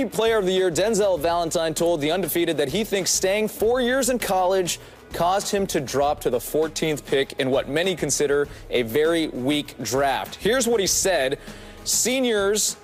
Rookie Player of the Year Denzel Valentine told The Undefeated that he thinks staying 4 years in college caused him to drop to the 14th pick in what many consider a very weak draft. Here's what he said. Seniors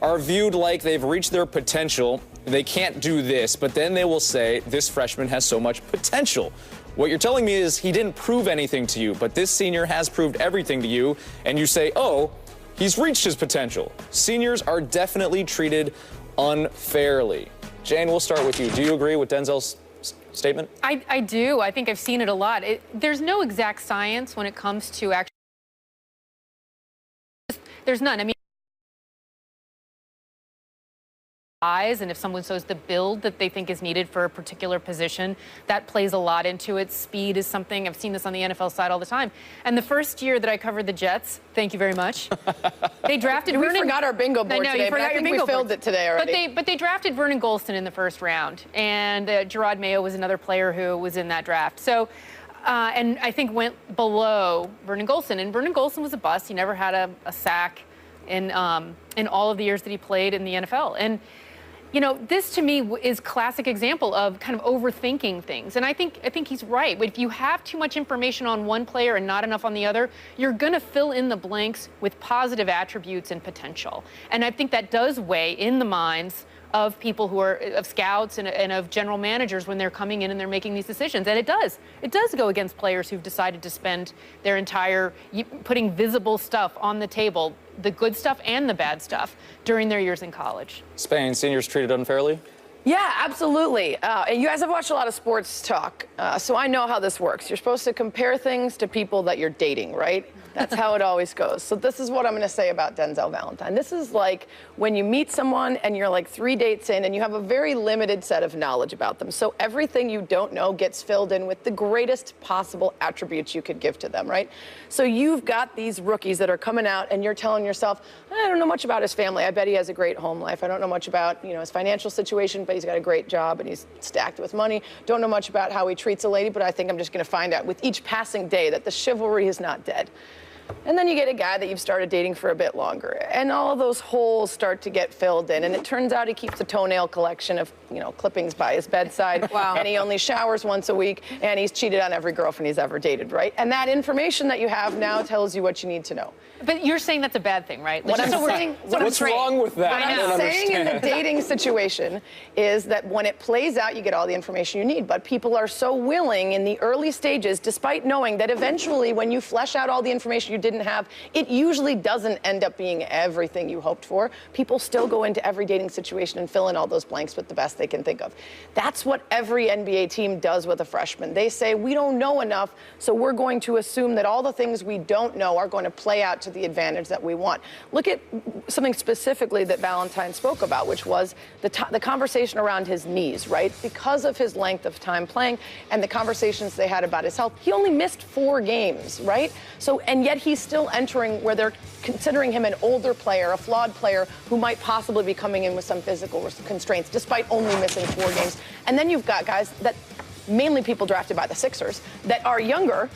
are viewed like they've reached their potential. They can't do this, but then they will say this freshman has so much potential. What you're telling me is he didn't prove anything to you, but this senior has proved everything to you, and you say, oh, he's reached his potential. Seniors are definitely treated unfairly. Jane, we'll start with you. Do you agree with Denzel's statement? I do. I think I've seen it a lot. There's no exact science when it comes to actually. There's none. I mean, and if someone shows the build that they think is needed for a particular position, that plays a lot into it. Speed is something, I've seen this on the NFL side all the time. And the first year that I covered the Jets, thank you very much, they drafted We forgot our bingo board today, but I think we filled it today already. But they drafted Vernon Gholston in the first round, and Gerard Mayo was another player who was in that draft. So, and I think went below Vernon Gholston, and Vernon Gholston was a bust. He never had a sack in all of the years that he played in the NFL. And you know, this to me is classic example of kind of overthinking things. And I think he's right. If you have too much information on one player and not enough on the other, you're going to fill in the blanks with positive attributes and potential. And I think that does weigh in the minds of people who are of scouts and of general managers when they're coming in and they're making these decisions. And it does go against players who've decided to spend their entire putting visible stuff on the table, the good stuff and the bad stuff, during their years in college. Spain, seniors treated unfairly? Yeah, absolutely. And you guys have watched a lot of sports talk, so I know how this works. You're supposed to compare things to people that you're dating, right? That's how it always goes. So this is what I'm going to say about Denzel Valentine. This is like when you meet someone and you're like 3 dates in and you have a very limited set of knowledge about them. So everything you don't know gets filled in with the greatest possible attributes you could give to them, right? So you've got these rookies that are coming out and you're telling yourself, I don't know much about his family. I bet he has a great home life. I don't know much about, his financial situation, but he's got a great job and he's stacked with money. Don't know much about how he treats a lady, but I think I'm just going to find out with each passing day that the chivalry is not dead. And then you get a guy that you've started dating for a bit longer, and all of those holes start to get filled in. And it turns out he keeps a toenail collection of, clippings by his bedside. Wow. And he only showers once a week, and he's cheated on every girlfriend he's ever dated, right? And that information that you have now tells you what you need to know. But you're saying that's a bad thing, right? What I'm saying, what's wrong with that? What I'm saying in the dating situation is that when it plays out, you get all the information you need. But people are so willing in the early stages, despite knowing that eventually when you flesh out all the information you didn't have, it usually doesn't end up being everything you hoped for. People still go into every dating situation and fill in all those blanks with the best they can think of. That's what every NBA team does with a freshman. They say, we don't know enough, so we're going to assume that all the things we don't know are going to play out to the advantage that we want. Look at something specifically that Valentine spoke about, which was the conversation around his knees, right? Because of his length of time playing and the conversations they had about his health, he only missed 4 games, right? So, and yet he's still entering where they're considering him an older player, a flawed player who might possibly be coming in with some physical constraints, despite only missing 4 games. And then you've got guys that mainly people drafted by the Sixers that are younger,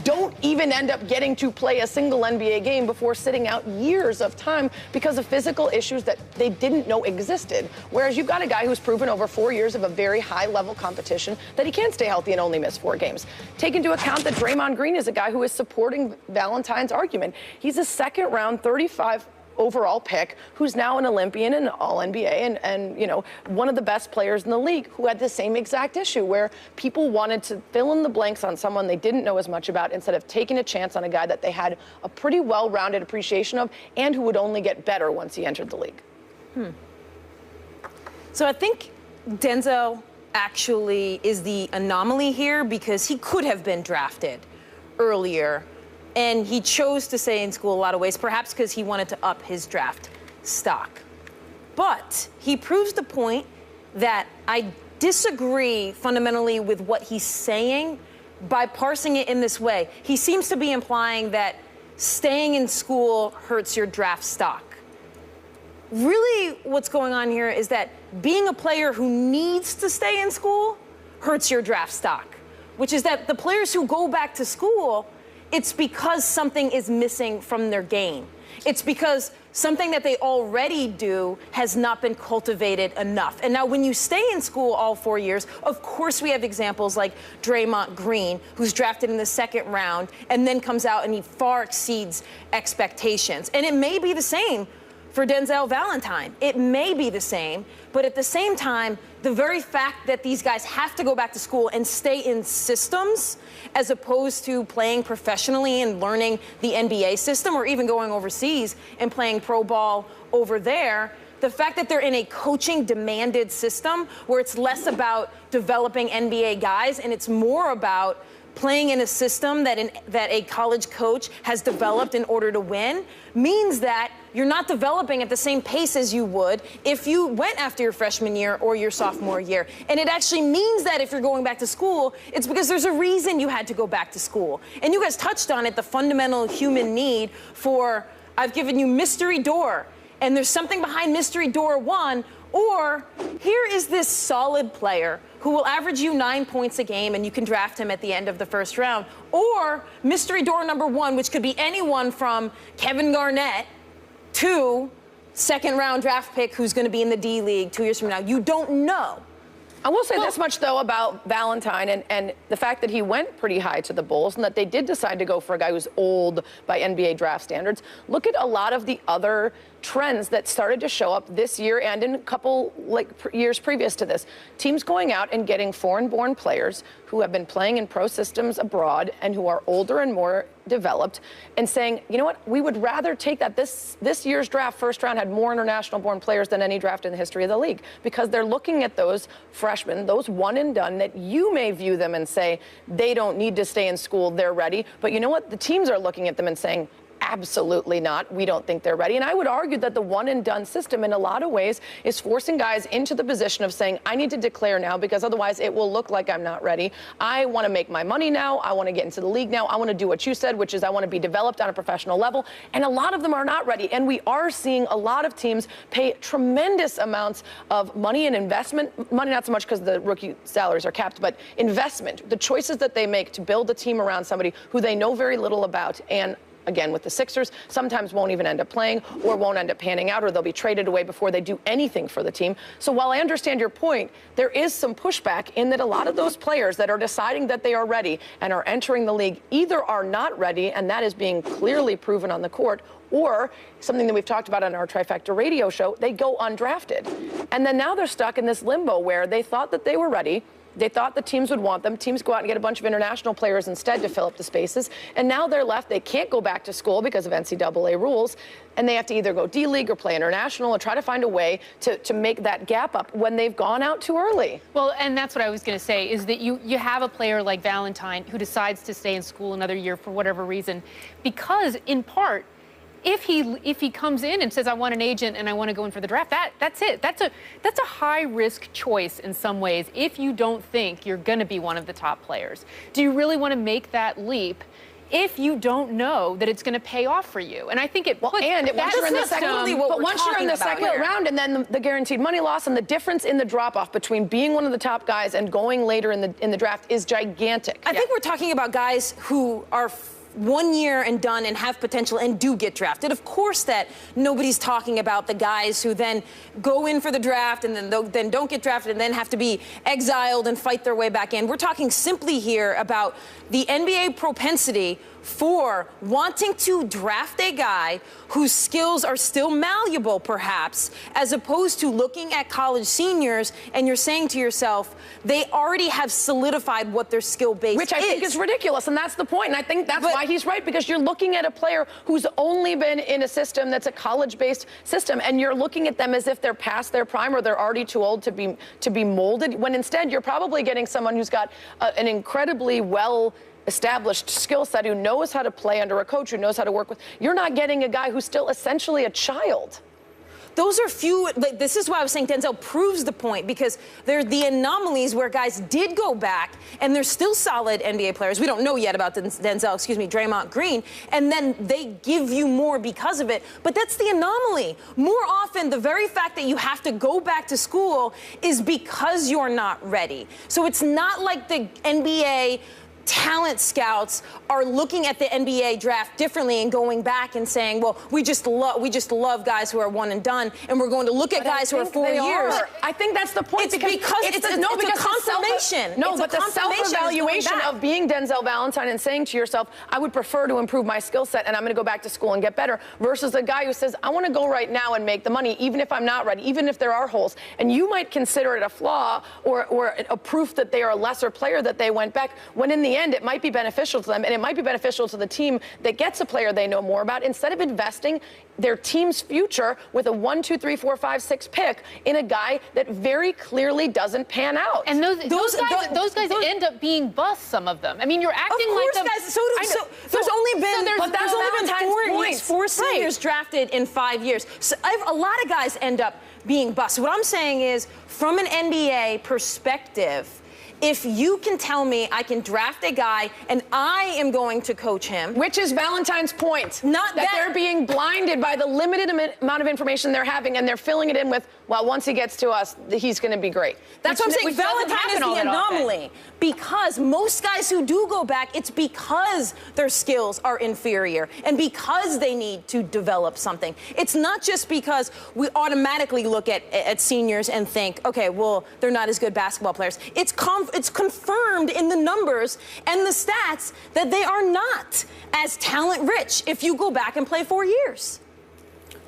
don't even end up getting to play a single NBA game before sitting out years of time because of physical issues that they didn't know existed. Whereas you've got a guy who's proven over 4 years of a very high-level competition that he can stay healthy and only miss 4 games. Take into account that Draymond Green is a guy who is supporting Valentine's argument. He's a second-round, 35 overall pick who's now an Olympian and All-NBA and one of the best players in the league who had the same exact issue where people wanted to fill in the blanks on someone they didn't know as much about instead of taking a chance on a guy that they had a pretty well-rounded appreciation of and who would only get better once he entered the league. So I think Denzel actually is the anomaly here because he could have been drafted earlier. And he chose to stay in school a lot of ways, perhaps because he wanted to up his draft stock. But he proves the point that I disagree fundamentally with what he's saying by parsing it in this way. He seems to be implying that staying in school hurts your draft stock. Really, what's going on here is that being a player who needs to stay in school hurts your draft stock, which is that the players who go back to school, it's because something is missing from their game. It's because something that they already do has not been cultivated enough. And now when you stay in school all 4 years, of course we have examples like Draymond Green, who's drafted in the second round and then comes out and he far exceeds expectations. And it may be the same for Denzel Valentine. It may be the same, but at the same time, the very fact that these guys have to go back to school and stay in systems as opposed to playing professionally and learning the NBA system or even going overseas and playing pro ball over there, the fact that they're in a coaching demanded system where it's less about developing NBA guys and it's more about playing in a system that a college coach has developed in order to win means that you're not developing at the same pace as you would if you went after your freshman year or your sophomore year. And it actually means that if you're going back to school, it's because there's a reason you had to go back to school. And you guys touched on it, the fundamental human need for, I've given you mystery door, and there's something behind mystery door 1, or here is this solid player who will average you 9 points a game and you can draft him at the end of the first round. Or mystery door number 1, which could be anyone from Kevin Garnett to second round draft pick who's going to be in the D League 2 years from now. You don't know. I will say this much, though, about Valentine and the fact that he went pretty high to the Bulls and that they did decide to go for a guy who's old by NBA draft standards. Look at a lot of the other trends that started to show up this year and in a couple years previous to this. Teams going out and getting foreign-born players who have been playing in pro systems abroad and who are older and more developed and saying, you know what, we would rather take that. This year's draft, first round, had more international-born players than any draft in the history of the league because they're looking at those freshmen, those one and done that you may view them and say they don't need to stay in school, they're ready. But you know what? The teams are looking at them and saying, absolutely not. We don't think they're ready. And I would argue that the one and done system in a lot of ways is forcing guys into the position of saying, I need to declare now because otherwise it will look like I'm not ready. I want to make my money now. I want to get into the league now. I want to do what you said, which is I want to be developed on a professional level. And a lot of them are not ready. And we are seeing a lot of teams pay tremendous amounts of money and investment. Money not so much because the rookie salaries are capped, but investment, the choices that they make to build a team around somebody who they know very little about. And again, with the Sixers, sometimes won't even end up playing or won't end up panning out or they'll be traded away before they do anything for the team. So while I understand your point, there is some pushback in that a lot of those players that are deciding that they are ready and are entering the league either are not ready, and that is being clearly proven on the court, or something that we've talked about on our Trifecta radio show, they go undrafted. And then now they're stuck in this limbo where they thought that they were ready. They thought the teams would want them. Teams go out and get a bunch of international players instead to fill up the spaces. And now they're left. They can't go back to school because of NCAA rules. And they have to either go D-League or play international or try to find a way to make that gap up when they've gone out too early. Well, and that's what I was going to say, is that you have a player like Valentine who decides to stay in school another year for whatever reason, because in part, if he comes in and says, I want an agent and I want to go in for the draft, that's it. That's a high risk choice in some ways if you don't think you're going to be one of the top players. Do you really want to make that leap if you don't know that it's going to pay off for you? And I think it puts once you're in the second round and then the guaranteed money loss and the difference in the drop off between being one of the top guys and going later in the draft is gigantic. I think we're talking about guys who are 1 year and done and have potential and do get drafted. Of course that nobody's talking about the guys who then go in for the draft and then don't get drafted and then have to be exiled and fight their way back in. We're talking simply here about the NBA propensity for wanting to draft a guy whose skills are still malleable, perhaps, as opposed to looking at college seniors and you're saying to yourself, they already have solidified what their skill base is. Which I think is ridiculous, and that's the point. And I think that's why he's right, because you're looking at a player who's only been in a system that's a college-based system, and you're looking at them as if they're past their prime or they're already too old to be molded, when instead you're probably getting someone who's got an incredibly well-established skill set, who knows how to play under a coach, who knows how to work with. You're not getting a guy who's still essentially a child. Those are few. This is why I was saying Denzel proves the point, because they're the anomalies where guys did go back and they're still solid NBA players. We don't know yet about Draymond Green, and then they give you more because of it. But that's the anomaly. More often, the very fact that you have to go back to school is because you're not ready. So it's not like the NBA talent scouts are looking at the NBA draft differently and going back and saying, well, we just love guys who are one and done, and we're going to look at guys who are 4 years. I think that's the point. It's because it's a confirmation. But the self-evaluation of being Denzel Valentine and saying to yourself, I would prefer to improve my skill set and I'm going to go back to school and get better, versus a guy who says, I want to go right now and make the money, even if I'm not ready, even if there are holes. And you might consider it a flaw or a proof that they are a lesser player that they went back, when in the end it might be beneficial to them, and it might be beneficial to the team that gets a player they know more about, instead of investing their team's future with a 1, 2, 3, 4, 5, 6 pick in a guy that very clearly doesn't pan out. And those guys end up being busts, some of them. I mean, you're acting like them. Guys, there's only been four seniors drafted in 5 years. So a lot of guys end up being busts. What I'm saying is, from an NBA perspective, if you can tell me I can draft a guy and I am going to coach him. Which is Valentine's point. Not that they're being blinded by the limited amount of information they're having, and they're filling it in with, well, once he gets to us, he's going to be great. That's what I'm saying. Valentine is the anomaly. Because most guys who do go back, it's because their skills are inferior and because they need to develop something. It's not just because we automatically look at seniors and think, okay, well, they're not as good basketball players. It's confirmed in the numbers and the stats that they are not as talent rich if you go back and play 4 years.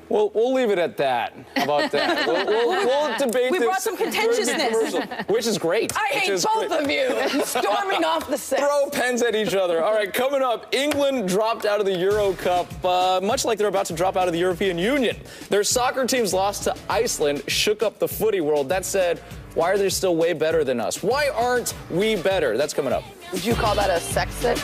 Well, we'll leave it at that. How about that? We'll debate this. We brought some contentiousness. Which is great. I hate both of you. Storming off the set. Throw pens at each other. All right, coming up, England dropped out of the Euro Cup, much like they're about to drop out of the European Union. Their soccer teams lost to Iceland, shook up the footy world. That said, why are they still way better than us? Why aren't we better? That's coming up. Would you call that a sex sit?